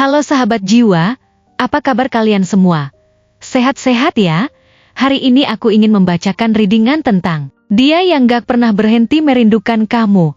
Halo sahabat jiwa, apa kabar kalian semua? Sehat-sehat ya? Hari ini aku ingin membacakan readingan tentang Dia yang gak pernah berhenti merindukan kamu.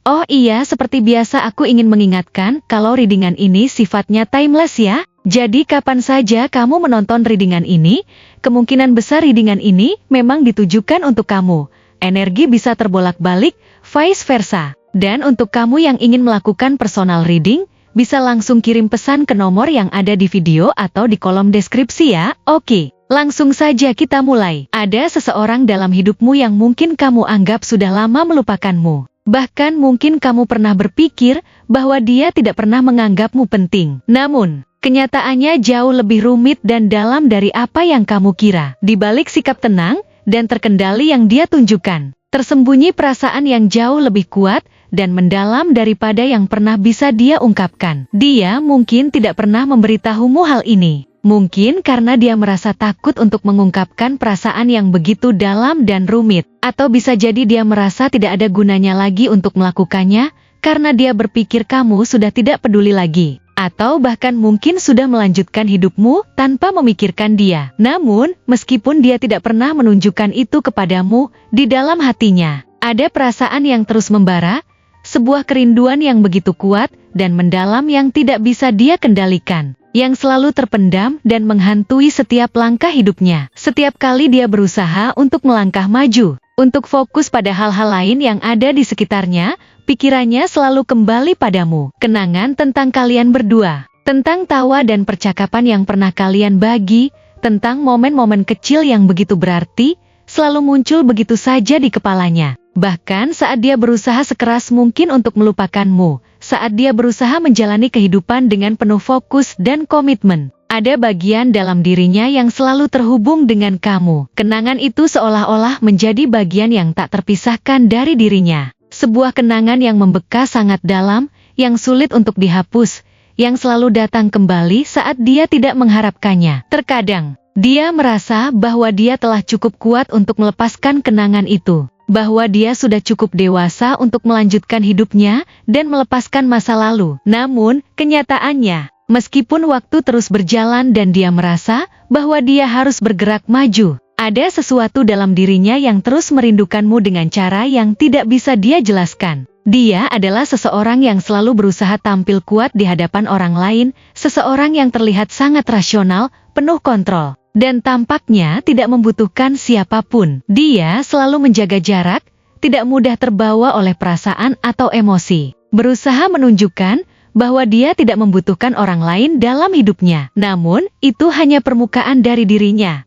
Oh iya, seperti biasa aku ingin mengingatkan kalau readingan ini sifatnya timeless ya. Jadi kapan saja kamu menonton readingan ini, kemungkinan besar readingan ini memang ditujukan untuk kamu. Energi bisa terbolak-balik, vice versa. Dan untuk kamu yang ingin melakukan personal reading, bisa langsung kirim pesan ke nomor yang ada di video atau di kolom deskripsi ya. Oke, langsung saja kita mulai. Ada seseorang dalam hidupmu yang mungkin kamu anggap sudah lama melupakanmu. Bahkan mungkin kamu pernah berpikir bahwa dia tidak pernah menganggapmu penting. Namun, kenyataannya jauh lebih rumit dan dalam dari apa yang kamu kira. Di balik sikap tenang dan terkendali yang dia tunjukkan, tersembunyi perasaan yang jauh lebih kuat dan mendalam daripada yang pernah bisa dia ungkapkan. Dia mungkin tidak pernah memberitahumu hal ini. Mungkin karena dia merasa takut untuk mengungkapkan perasaan yang begitu dalam dan rumit. Atau bisa jadi dia merasa tidak ada gunanya lagi untuk melakukannya, karena dia berpikir kamu sudah tidak peduli lagi. Atau bahkan mungkin sudah melanjutkan hidupmu tanpa memikirkan dia. Namun, meskipun dia tidak pernah menunjukkan itu kepadamu, di dalam hatinya ada perasaan yang terus membara, sebuah kerinduan yang begitu kuat dan mendalam yang tidak bisa dia kendalikan, yang selalu terpendam dan menghantui setiap langkah hidupnya. Setiap kali dia berusaha untuk melangkah maju, untuk fokus pada hal-hal lain yang ada di sekitarnya, pikirannya selalu kembali padamu. Kenangan tentang kalian berdua, tentang tawa dan percakapan yang pernah kalian bagi, tentang momen-momen kecil yang begitu berarti, selalu muncul begitu saja di kepalanya. Bahkan saat dia berusaha sekeras mungkin untuk melupakanmu, saat dia berusaha menjalani kehidupan dengan penuh fokus dan komitmen, ada bagian dalam dirinya yang selalu terhubung dengan kamu. Kenangan itu seolah-olah menjadi bagian yang tak terpisahkan dari dirinya. Sebuah kenangan yang membekas sangat dalam, yang sulit untuk dihapus, yang selalu datang kembali saat dia tidak mengharapkannya. Terkadang, dia merasa bahwa dia telah cukup kuat untuk melepaskan kenangan itu, bahwa dia sudah cukup dewasa untuk melanjutkan hidupnya dan melepaskan masa lalu. Namun, kenyataannya, meskipun waktu terus berjalan dan dia merasa bahwa dia harus bergerak maju, ada sesuatu dalam dirinya yang terus merindukanmu dengan cara yang tidak bisa dia jelaskan. Dia adalah seseorang yang selalu berusaha tampil kuat di hadapan orang lain, seseorang yang terlihat sangat rasional, penuh kontrol, dan tampaknya tidak membutuhkan siapapun. Dia selalu menjaga jarak, tidak mudah terbawa oleh perasaan atau emosi. Berusaha menunjukkan bahwa dia tidak membutuhkan orang lain dalam hidupnya. Namun, itu hanya permukaan dari dirinya.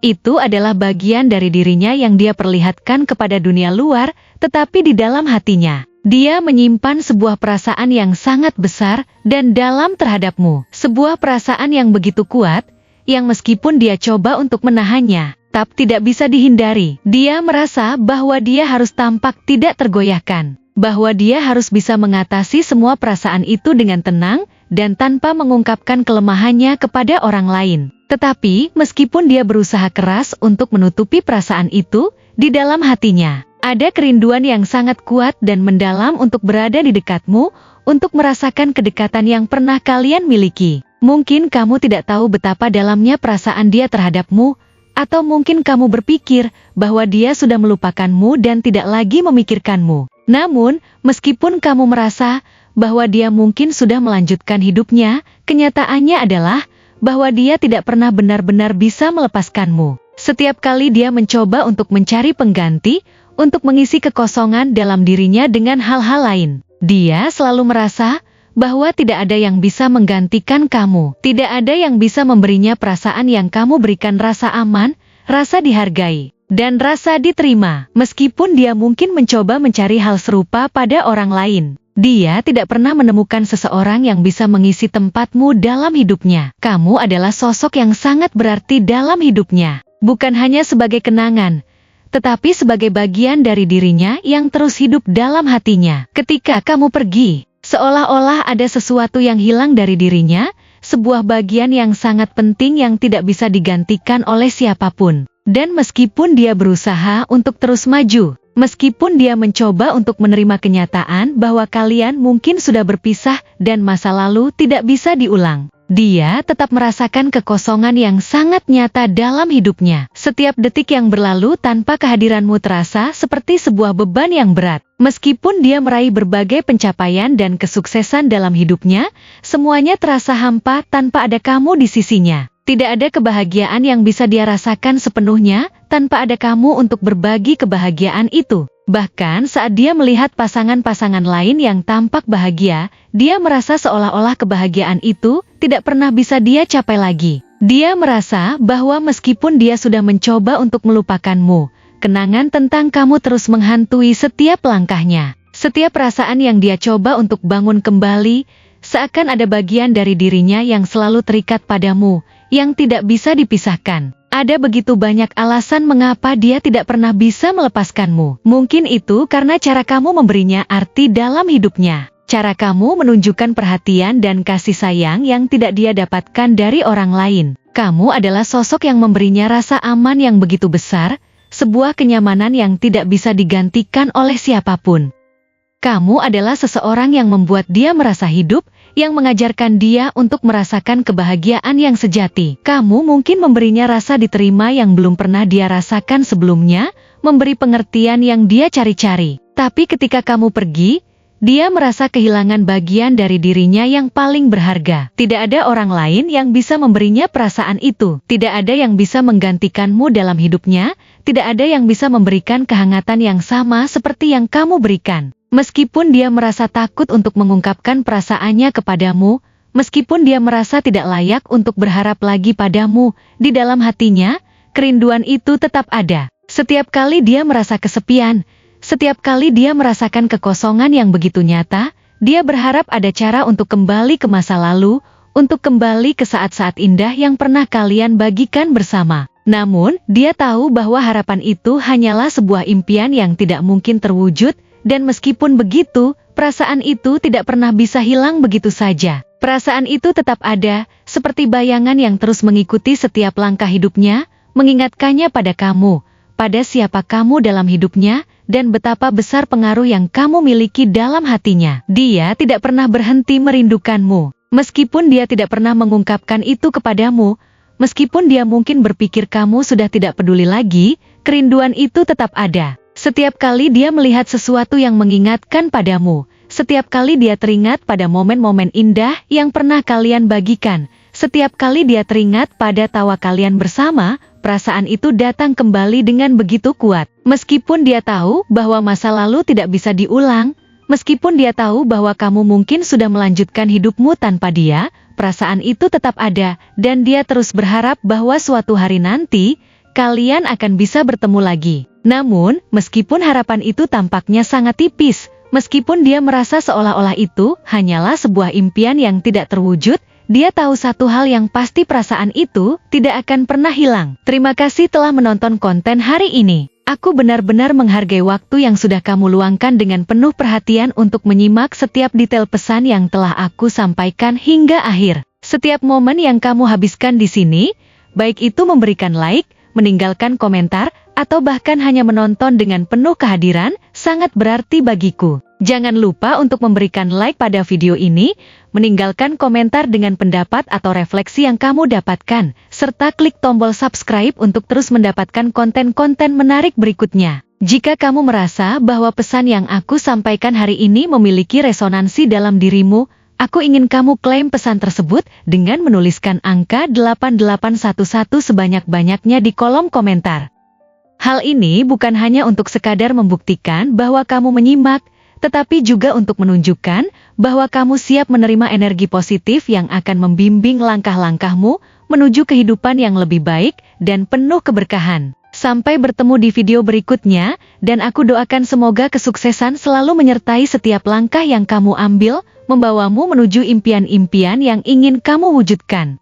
Itu adalah bagian dari dirinya yang dia perlihatkan kepada dunia luar, tetapi di dalam hatinya, dia menyimpan sebuah perasaan yang sangat besar dan dalam terhadapmu. Sebuah perasaan yang begitu kuat, yang meskipun dia coba untuk menahannya, tapi tidak bisa dihindari. Dia merasa bahwa dia harus tampak tidak tergoyahkan, bahwa dia harus bisa mengatasi semua perasaan itu dengan tenang dan tanpa mengungkapkan kelemahannya kepada orang lain. Tetapi, meskipun dia berusaha keras untuk menutupi perasaan itu, di dalam hatinya ada kerinduan yang sangat kuat dan mendalam untuk berada di dekatmu, untuk merasakan kedekatan yang pernah kalian miliki. Mungkin kamu tidak tahu betapa dalamnya perasaan dia terhadapmu, atau mungkin kamu berpikir bahwa dia sudah melupakanmu dan tidak lagi memikirkanmu. Namun, meskipun kamu merasa bahwa dia mungkin sudah melanjutkan hidupnya, kenyataannya adalah bahwa dia tidak pernah benar-benar bisa melepaskanmu. Setiap kali dia mencoba untuk mencari pengganti, untuk mengisi kekosongan dalam dirinya dengan hal-hal lain, dia selalu merasa bahwa tidak ada yang bisa menggantikan kamu. Tidak ada yang bisa memberinya perasaan yang kamu berikan, rasa aman, rasa dihargai, dan rasa diterima. Meskipun dia mungkin mencoba mencari hal serupa pada orang lain, dia tidak pernah menemukan seseorang yang bisa mengisi tempatmu dalam hidupnya. Kamu adalah sosok yang sangat berarti dalam hidupnya, bukan hanya sebagai kenangan, tetapi sebagai bagian dari dirinya yang terus hidup dalam hatinya. Ketika kamu pergi, seolah-olah ada sesuatu yang hilang dari dirinya, sebuah bagian yang sangat penting yang tidak bisa digantikan oleh siapapun. Dan meskipun dia berusaha untuk terus maju, Meskipun dia mencoba untuk menerima kenyataan bahwa kalian mungkin sudah berpisah dan masa lalu tidak bisa diulang, dia tetap merasakan kekosongan yang sangat nyata dalam hidupnya. Setiap detik yang berlalu tanpa kehadiranmu terasa seperti sebuah beban yang berat. Meskipun dia meraih berbagai pencapaian dan kesuksesan dalam hidupnya, semuanya terasa hampa tanpa ada kamu di sisinya. Tidak ada kebahagiaan yang bisa dia rasakan sepenuhnya tanpa ada kamu untuk berbagi kebahagiaan itu. Bahkan saat dia melihat pasangan-pasangan lain yang tampak bahagia, dia merasa seolah-olah kebahagiaan itu tidak pernah bisa dia capai lagi. Dia merasa bahwa meskipun dia sudah mencoba untuk melupakanmu, kenangan tentang kamu terus menghantui setiap langkahnya. Setiap perasaan yang dia coba untuk bangun kembali, seakan ada bagian dari dirinya yang selalu terikat padamu, yang tidak bisa dipisahkan. Ada begitu banyak alasan mengapa dia tidak pernah bisa melepaskanmu. Mungkin itu karena cara kamu memberinya arti dalam hidupnya. Cara kamu menunjukkan perhatian dan kasih sayang yang tidak dia dapatkan dari orang lain. Kamu adalah sosok yang memberinya rasa aman yang begitu besar, sebuah kenyamanan yang tidak bisa digantikan oleh siapapun. Kamu adalah seseorang yang membuat dia merasa hidup, yang mengajarkan dia untuk merasakan kebahagiaan yang sejati. Kamu mungkin memberinya rasa diterima yang belum pernah dia rasakan sebelumnya, memberi pengertian yang dia cari-cari. Tapi ketika kamu pergi, dia merasa kehilangan bagian dari dirinya yang paling berharga. Tidak ada orang lain yang bisa memberinya perasaan itu. Tidak ada yang bisa menggantikanmu dalam hidupnya, tidak ada yang bisa memberikan kehangatan yang sama seperti yang kamu berikan. Meskipun dia merasa takut untuk mengungkapkan perasaannya kepadamu, meskipun dia merasa tidak layak untuk berharap lagi padamu, di dalam hatinya, kerinduan itu tetap ada. Setiap kali dia merasa kesepian, setiap kali dia merasakan kekosongan yang begitu nyata, dia berharap ada cara untuk kembali ke masa lalu, untuk kembali ke saat-saat indah yang pernah kalian bagikan bersama. Namun, dia tahu bahwa harapan itu hanyalah sebuah impian yang tidak mungkin terwujud, dan meskipun begitu, perasaan itu tidak pernah bisa hilang begitu saja. Perasaan itu tetap ada, seperti bayangan yang terus mengikuti setiap langkah hidupnya, mengingatkannya pada kamu, pada siapa kamu dalam hidupnya, dan betapa besar pengaruh yang kamu miliki dalam hatinya. Dia tidak pernah berhenti merindukanmu. Meskipun dia tidak pernah mengungkapkan itu kepadamu, meskipun dia mungkin berpikir kamu sudah tidak peduli lagi, kerinduan itu tetap ada. Setiap kali dia melihat sesuatu yang mengingatkan padamu, setiap kali dia teringat pada momen-momen indah yang pernah kalian bagikan, setiap kali dia teringat pada tawa kalian bersama, perasaan itu datang kembali dengan begitu kuat. Meskipun dia tahu bahwa masa lalu tidak bisa diulang, meskipun dia tahu bahwa kamu mungkin sudah melanjutkan hidupmu tanpa dia, perasaan itu tetap ada, dan dia terus berharap bahwa suatu hari nanti, kalian akan bisa bertemu lagi. Namun, meskipun harapan itu tampaknya sangat tipis, meskipun dia merasa seolah-olah itu hanyalah sebuah impian yang tidak terwujud, dia tahu satu hal yang pasti, perasaan itu tidak akan pernah hilang. Terima kasih telah menonton konten hari ini. Aku benar-benar menghargai waktu yang sudah kamu luangkan dengan penuh perhatian untuk menyimak setiap detail pesan yang telah aku sampaikan hingga akhir. Setiap momen yang kamu habiskan di sini, baik itu memberikan like, meninggalkan komentar, atau bahkan hanya menonton dengan penuh kehadiran, sangat berarti bagiku. Jangan lupa untuk memberikan like pada video ini, meninggalkan komentar dengan pendapat atau refleksi yang kamu dapatkan, serta klik tombol subscribe untuk terus mendapatkan konten-konten menarik berikutnya. Jika kamu merasa bahwa pesan yang aku sampaikan hari ini memiliki resonansi dalam dirimu, aku ingin kamu klaim pesan tersebut dengan menuliskan angka 8811 sebanyak-banyaknya di kolom komentar. Hal ini bukan hanya untuk sekadar membuktikan bahwa kamu menyimak, tetapi juga untuk menunjukkan bahwa kamu siap menerima energi positif yang akan membimbing langkah-langkahmu menuju kehidupan yang lebih baik dan penuh keberkahan. Sampai bertemu di video berikutnya, dan aku doakan semoga kesuksesan selalu menyertai setiap langkah yang kamu ambil, membawamu menuju impian-impian yang ingin kamu wujudkan.